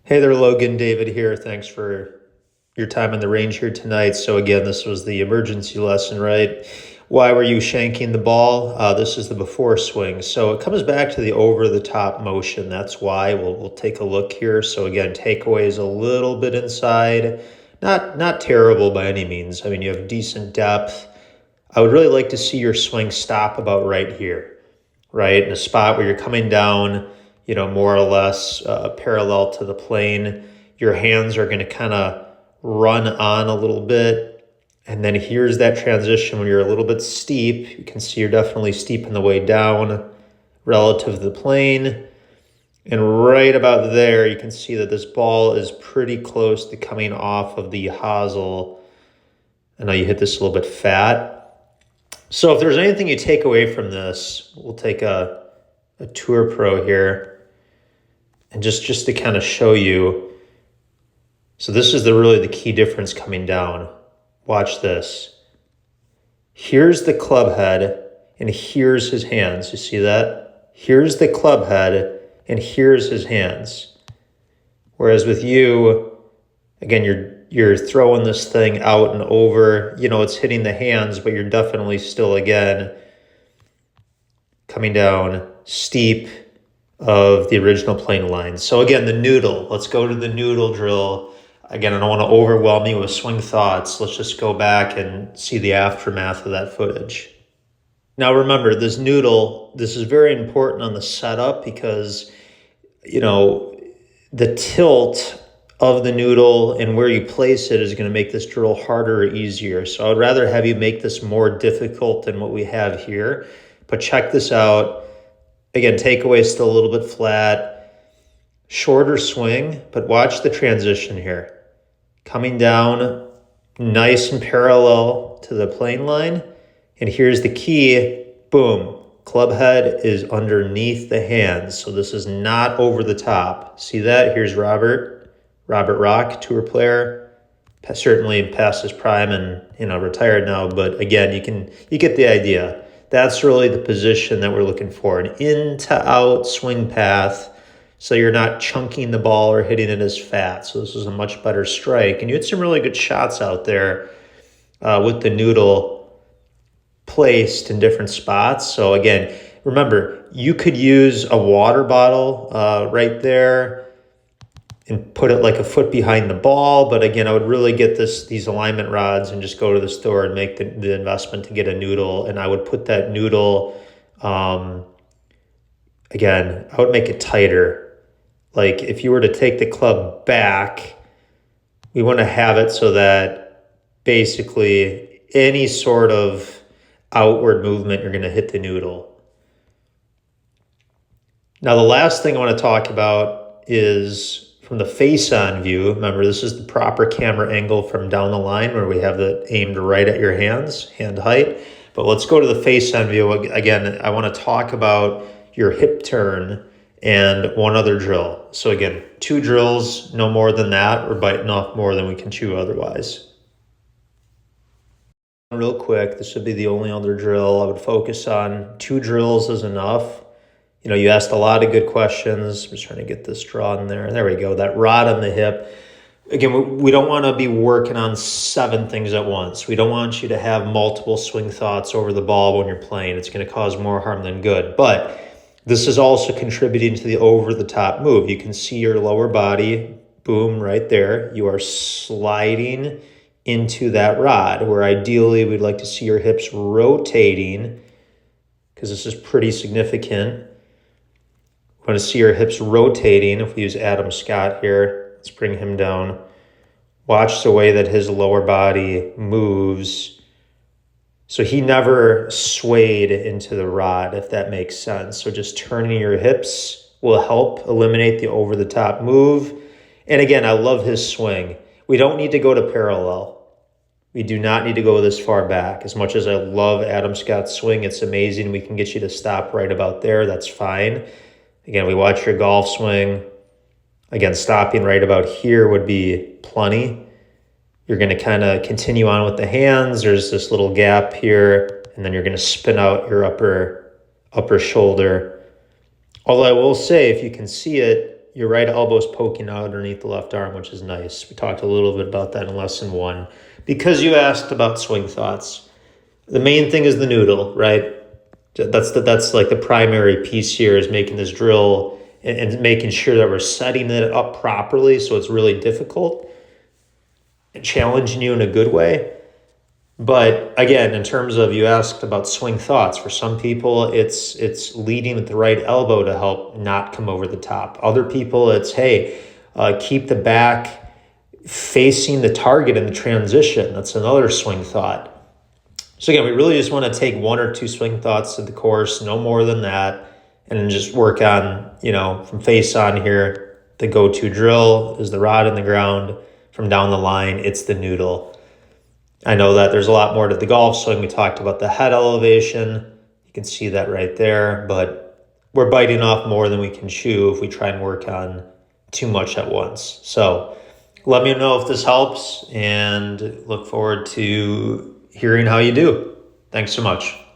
Hey there, Logan. David here. Thanks for your time on the range here tonight. So again, this was the emergency lesson, right? Why were you shanking the ball? This is the before swing. So it comes back to the over the top motion. That's why we'll take a look here. So again, takeaways a little bit inside, not terrible by any means. I mean, you have decent depth. I would really like to see your swing stop about right here, right? In a spot where you're coming down, more or less parallel to the plane. Your hands are going to kind of run on a little bit. And then here's that transition when you're a little bit steep. You can see you're definitely steep on the way down relative to the plane. And right about there, you can see that this ball is pretty close to coming off of the hosel. I know you hit this a little bit fat. So if there's anything you take away from this, we'll take a Tour Pro here, and just to kind of show you. So this is really the key difference coming down. Watch this. Here's the club head, and here's his hands. You see that? Here's the club head, and here's his hands. Whereas with you, again, you're throwing this thing out and over. It's hitting the hands, but you're definitely still, again, coming down steep of the original plane line. So again, the noodle. Let's go to the noodle drill. Again, I don't want to overwhelm you with swing thoughts. Let's just go back and see the aftermath of that footage. Now remember, this noodle, this is very important on the setup because, the tilt of the noodle and where you place it is going to make this drill harder or easier. So I would rather have you make this more difficult than what we have here. But check this out. Again, takeaway is still a little bit flat. Shorter swing, but watch the transition here. Coming down nice and parallel to the plane line. And here's the key. Boom. Club head is underneath the hands. So this is not over the top. See that? Here's Robert Rock, tour player. Certainly past his prime and, retired now. But again, you get the idea. That's really the position that we're looking for. An in to out swing path. So you're not chunking the ball or hitting it as fat. So this is a much better strike. And you had some really good shots out there with the noodle placed in different spots. So again, remember, you could use a water bottle right there and put it like a foot behind the ball. But again, I would really get these alignment rods and just go to the store and make the investment to get a noodle. And I would put that noodle, again, I would make it tighter. Like if you were to take the club back, we want to have it so that basically any sort of outward movement, you're going to hit the noodle. Now, the last thing I want to talk about is from the face-on view. Remember, this is the proper camera angle from down the line where we have it aimed right at your hands, hand height. But let's go to the face-on view. Again, I want to talk about your hip turn and one other drill. So again, 2 drills, no more than that. We're biting off more than we can chew otherwise. Real quick, this would be the only other drill I would focus on. 2 drills is enough. You asked a lot of good questions. I'm just trying to get this drawn there. There we go. That rod on the hip. Again, we don't want to be working on 7 things at once. We don't want you to have multiple swing thoughts over the ball when you're playing. It's going to cause more harm than good. But this is also contributing to the over-the-top move. You can see your lower body, boom, right there. You are sliding into that rod, where ideally we'd like to see your hips rotating, because this is pretty significant. We want to see your hips rotating. If we use Adam Scott here, let's bring him down. Watch the way that his lower body moves. So he never swayed into the rod, if that makes sense. So just turning your hips will help eliminate the over-the-top move. And again, I love his swing. We don't need to go to parallel. We do not need to go this far back. As much as I love Adam Scott's swing, it's amazing. We can get you to stop right about there. That's fine. Again, we watch your golf swing. Again, stopping right about here would be plenty. You're going to kind of continue on with the hands. There's this little gap here, and then you're going to spin out your upper shoulder. Although I will say, if you can see it, your right elbow's poking out underneath the left arm, which is nice. We talked a little bit about that in lesson 1. Because you asked about swing thoughts, the main thing is the noodle, right? That's like the primary piece here, is making this drill and making sure that we're setting it up properly so it's really difficult and challenging you in a good way. But again, in terms of, you asked about swing thoughts, for some people, it's leading with the right elbow to help not come over the top. Other people, it's, hey, keep the back facing the target in the transition. That's another swing thought. So again, we really just want to take 1 or 2 swing thoughts to the course, no more than that, and then just work on, from face on here, the go-to drill is the rod in the ground. From down the line, it's the noodle. I know that there's a lot more to the golf swing. We talked about the head elevation. You can see that right there, but we're biting off more than we can chew if we try and work on too much at once. So let me know if this helps, and look forward to hearing how you do. Thanks so much.